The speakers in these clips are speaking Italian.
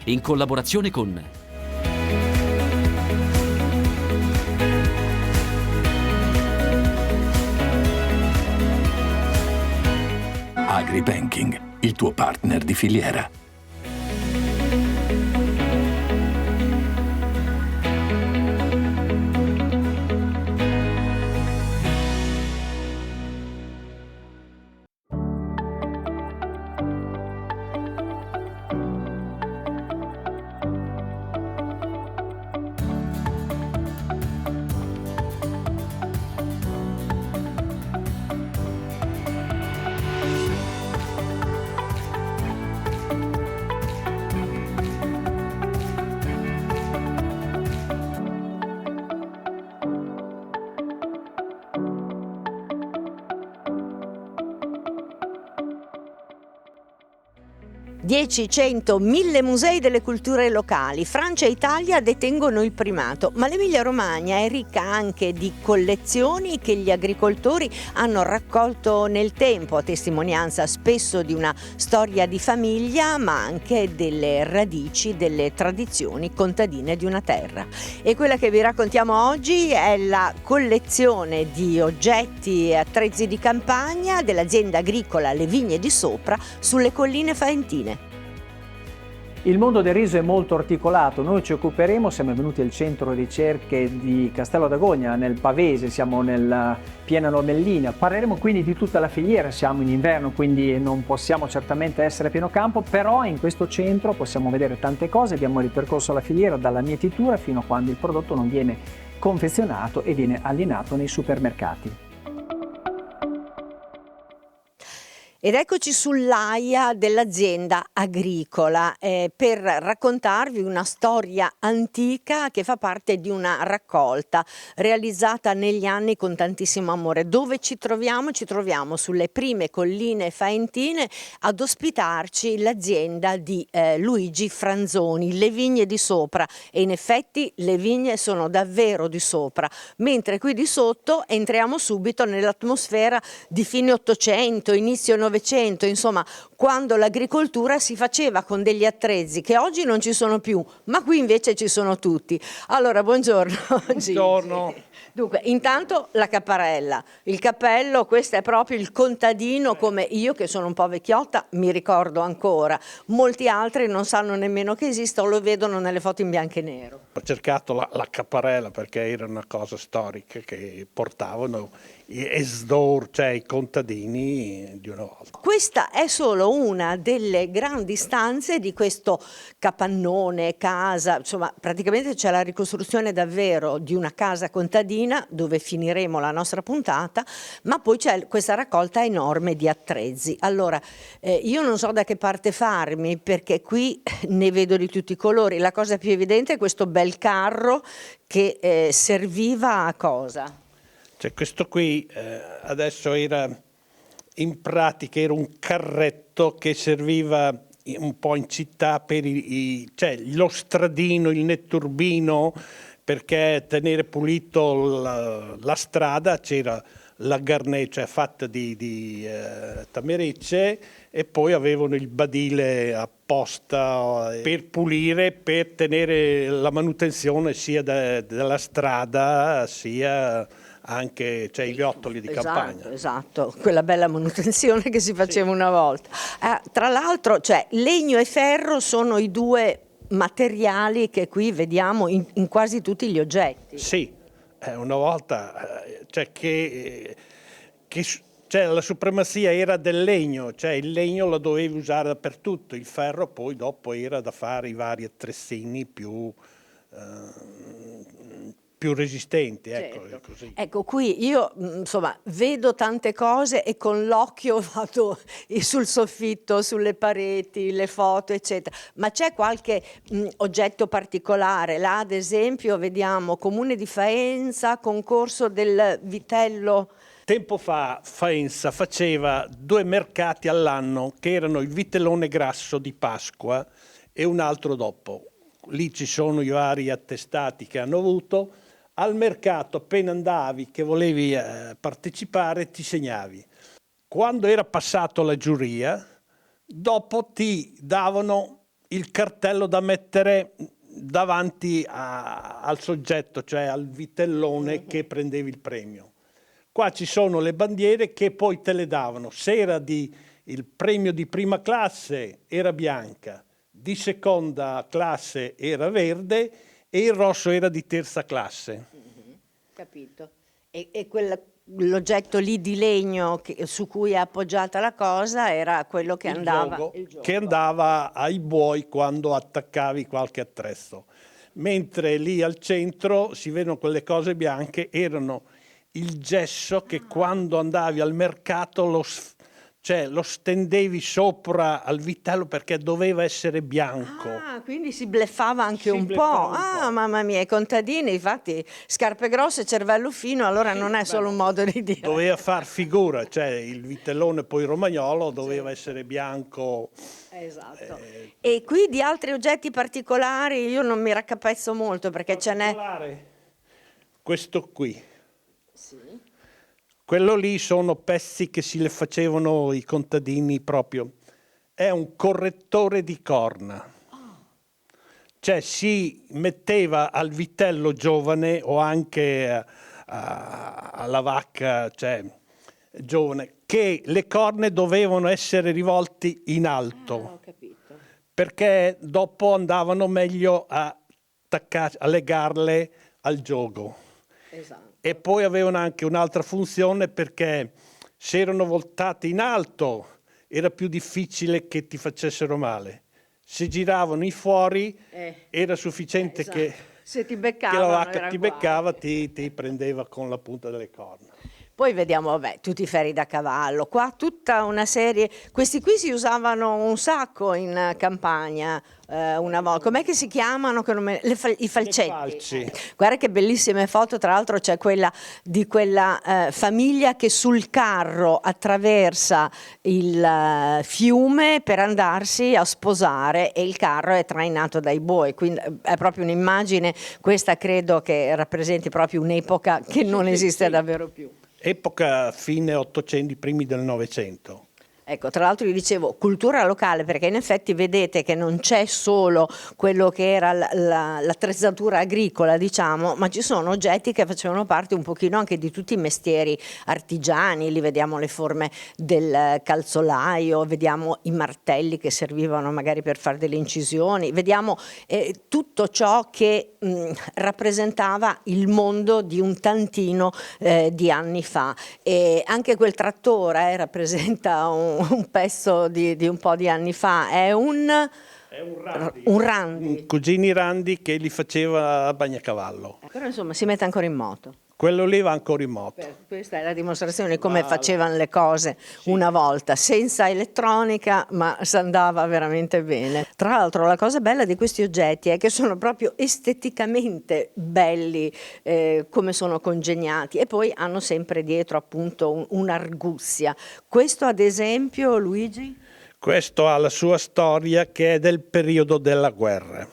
in collaborazione con AgriBanking, il tuo partner di filiera. Dieci, 100, 1000 musei delle culture locali. Francia e Italia detengono il primato, ma l'Emilia-Romagna è ricca anche di collezioni che gli agricoltori hanno raccolto nel tempo, a testimonianza spesso di una storia di famiglia, ma anche delle radici, delle tradizioni contadine di una terra. E quella che vi raccontiamo oggi è la collezione di oggetti e attrezzi di campagna dell'azienda agricola Le Vigne di Sopra sulle colline faentine. Il mondo del riso è molto articolato, noi ci occuperemo, siamo venuti al centro ricerche di Castello d'Agogna, nel Pavese, siamo nella piena Lomellina, parleremo quindi di tutta la filiera, siamo in inverno quindi non possiamo certamente essere a pieno campo, però in questo centro possiamo vedere tante cose, abbiamo ripercorso la filiera dalla mietitura fino a quando il prodotto non viene confezionato e viene alienato nei supermercati. Ed eccoci sull'AIA dell'azienda agricola per raccontarvi una storia antica che fa parte di una raccolta realizzata negli anni con tantissimo amore. Dove ci troviamo? Ci troviamo sulle prime colline faentine ad ospitarci l'azienda di Luigi Franzoni, Le Vigne di Sopra, e in effetti le vigne sono davvero di sopra, mentre qui di sotto entriamo subito nell'atmosfera di fine 800, inizio 900, insomma, quando l'agricoltura si faceva con degli attrezzi che oggi non ci sono più, ma qui invece ci sono tutti. Allora, buongiorno. Buongiorno. Dunque, intanto la capparella, il cappello, questo è proprio il contadino, come io che sono un po' vecchiotta mi ricordo ancora. Molti altri non sanno nemmeno che esista o lo vedono nelle foto in bianco e nero. Ho cercato la capparella perché era una cosa storica che portavano cioè i contadini di una volta. Questa è solo una delle grandi stanze di questo capannone, casa, insomma praticamente c'è la ricostruzione davvero di una casa contadina dove finiremo la nostra puntata, ma poi c'è questa raccolta enorme di attrezzi. Allora, io non so da che parte farmi perché qui ne vedo di tutti i colori. La cosa più evidente è questo bel carro che serviva a cosa? Cioè, questo qui adesso era in pratica era un carretto che serviva un po' in città per cioè lo stradino, il netturbino, perché tenere pulito la strada c'era la garneccia fatta di tamerecce e poi avevano il badile apposta per pulire, per tenere la manutenzione sia della strada sia anche i viottoli di campagna. Esatto, quella bella manutenzione che si faceva una volta. Tra l'altro, legno e ferro sono i due materiali che qui vediamo in quasi tutti gli oggetti. Sì, una volta la supremazia era del legno, cioè il legno lo dovevi usare dappertutto, il ferro poi dopo era da fare i vari attrezzini più resistenti, ecco, certo. Così. Ecco, qui io insomma vedo tante cose e con l'occhio vado sul soffitto, sulle pareti, le foto, eccetera. Ma c'è qualche oggetto particolare? Là, ad esempio, vediamo Comune di Faenza, concorso del vitello. Tempo fa Faenza faceva 2 mercati all'anno che erano il vitellone grasso di Pasqua e un altro dopo. Lì ci sono i vari attestati che hanno avuto. Al mercato appena andavi che volevi partecipare ti segnavi. Quando era passato la giuria, dopo ti davano il cartello da mettere davanti al soggetto, cioè al vitellone che prendevi il premio. Qua ci sono le bandiere che poi te le davano. Se era il premio di prima classe era bianca, di seconda classe era verde e il rosso era di terza classe. Capito. E l'oggetto lì di legno su cui è appoggiata la cosa era quello che andava... il giogo. Che andava ai buoi quando attaccavi qualche attrezzo. Mentre lì al centro si vedono quelle cose bianche, erano il gesso che quando andavi al mercato lo stendevi sopra al vitello perché doveva essere bianco. Ah, quindi si bleffava anche un po'. Mamma mia, i contadini, infatti, scarpe grosse, cervello fino, allora non è solo un modo di dire. Doveva far figura, cioè il vitellone poi romagnolo doveva essere bianco. Esatto. E qui di altri oggetti particolari io non mi raccapezzo molto perché ce n'è... Questo qui. Sì. Quello lì sono pezzi che si le facevano i contadini proprio. È un correttore di corna. Cioè si metteva al vitello giovane o anche alla vacca, cioè giovane, che le corna dovevano essere rivolte in alto. Ho capito. Perché dopo andavano meglio a legarle al giogo. Esatto. E poi avevano anche un'altra funzione perché se erano voltate in alto era più difficile che ti facessero male. Se giravano in fuori era sufficiente esatto. che se ti la beccavano, vacca ti beccava, ti prendeva con la punta delle corna. Poi vediamo, vabbè, tutti i ferri da cavallo, qua tutta una serie, questi qui si usavano un sacco in campagna una volta, com'è che si chiamano? I falcetti. Falci. Guarda che bellissime foto, tra l'altro c'è quella di quella famiglia che sul carro attraversa il fiume per andarsi a sposare e il carro è trainato dai buoi, quindi è proprio un'immagine, questa credo che rappresenti proprio un'epoca che non esiste davvero più. Epoca fine 800, primi del Novecento. Ecco, tra l'altro vi dicevo cultura locale perché in effetti vedete che non c'è solo quello che era l'attrezzatura agricola, diciamo, ma ci sono oggetti che facevano parte un pochino anche di tutti i mestieri artigiani, lì vediamo le forme del calzolaio, vediamo i martelli che servivano magari per fare delle incisioni, vediamo tutto ciò che rappresentava il mondo di un tantino di anni fa. E anche quel trattore rappresenta un pezzo di un po' di anni fa, è un Randi. Cugini Randi che li faceva a Bagnacavallo. Però insomma si mette ancora in moto. Quello lì va ancora in moto. Questa è la dimostrazione di come facevano le cose una volta, senza elettronica, ma si andava veramente bene. Tra l'altro la cosa bella di questi oggetti è che sono proprio esteticamente belli, come sono congegnati, e poi hanno sempre dietro appunto un'arguzia. Questo ad esempio, Luigi? Questo ha la sua storia che è del periodo della guerra.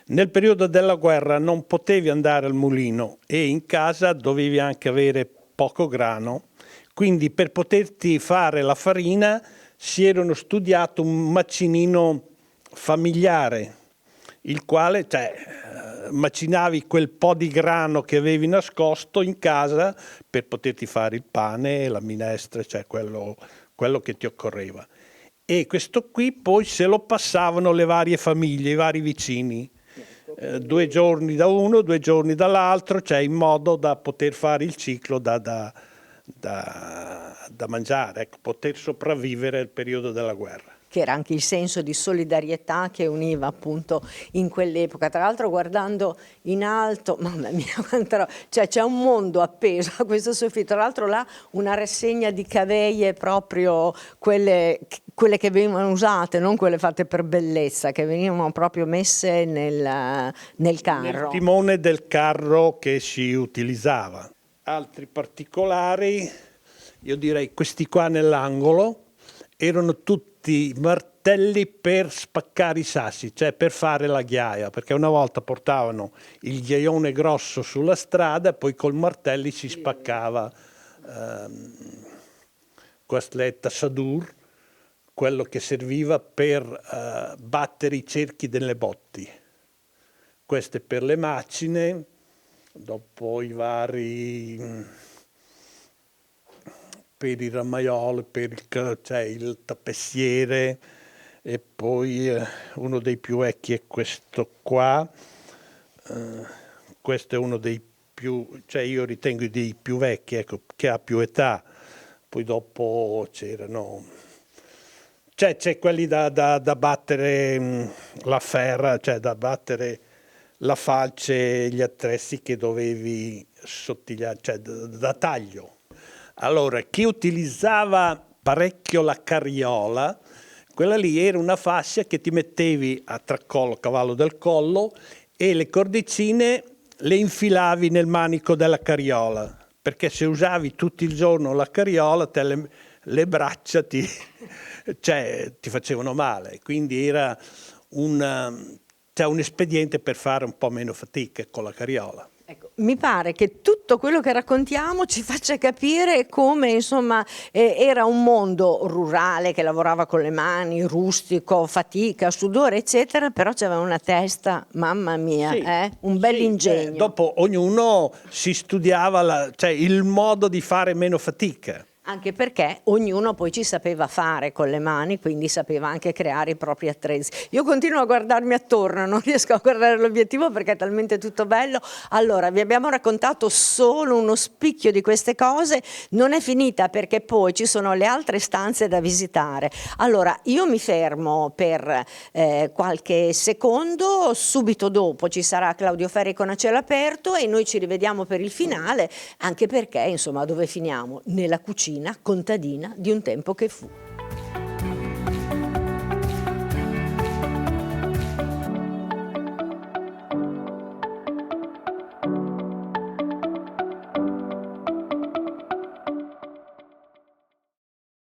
Nel periodo della guerra non potevi andare al mulino e in casa dovevi anche avere poco grano, quindi per poterti fare la farina si erano studiato un macinino familiare, il quale macinavi quel po' di grano che avevi nascosto in casa per poterti fare il pane, la minestra, cioè quello che ti occorreva. E questo qui poi se lo passavano le varie famiglie, i vari vicini. 2 giorni da uno, 2 giorni dall'altro, cioè in modo da poter fare il ciclo da mangiare, ecco, poter sopravvivere al periodo della guerra. Che era anche il senso di solidarietà che univa appunto in quell'epoca. Tra l'altro guardando in alto, mamma mia, cioè c'è un mondo appeso a questo soffitto. Tra l'altro là una rassegna di caveye proprio quelle che venivano usate, non quelle fatte per bellezza, che venivano proprio messe nel carro. Nel timone del carro che si utilizzava. Altri particolari, io direi questi qua nell'angolo, erano tutti martelli per spaccare i sassi, cioè per fare la ghiaia, perché una volta portavano il ghiaione grosso sulla strada e poi col martelli si spaccava questa tasadur quello che serviva per battere i cerchi delle botti. Queste per le macine, dopo i vari per il ramaiolo, per il tappessiere, e poi uno dei più vecchi è questo qua. Questo è uno dei più, io ritengo dei più vecchi, ecco, che ha più età. Poi dopo c'erano, c'è quelli da battere la ferra, da battere la falce, gli attrezzi che dovevi sottigliare, da taglio. Allora, chi utilizzava parecchio la carriola, quella lì era una fascia che ti mettevi a tracollo, cavallo del collo, e le cordicine le infilavi nel manico della carriola, perché se usavi tutto il giorno la carriola, le braccia ti facevano male. Quindi era un espediente per fare un po' meno fatica con la carriola. Ecco, mi pare che tutto quello che raccontiamo ci faccia capire come, insomma, era un mondo rurale che lavorava con le mani, rustico, fatica, sudore, eccetera, però c'aveva una testa, mamma mia, Sì, un bell'ingegno. Dopo ognuno si studiava il modo di fare meno fatica. Anche perché ognuno poi ci sapeva fare con le mani, quindi sapeva anche creare i propri attrezzi. Io continuo a guardarmi attorno, non riesco a guardare l'obiettivo perché è talmente tutto bello. Allora, vi abbiamo raccontato solo uno spicchio di queste cose, non è finita perché poi ci sono le altre stanze da visitare. Allora, io mi fermo per qualche secondo, subito dopo ci sarà Claudio Ferri con A Cielo Aperto e noi ci rivediamo per il finale, anche perché, insomma, dove finiamo? Nella cucina contadina di un tempo che fu.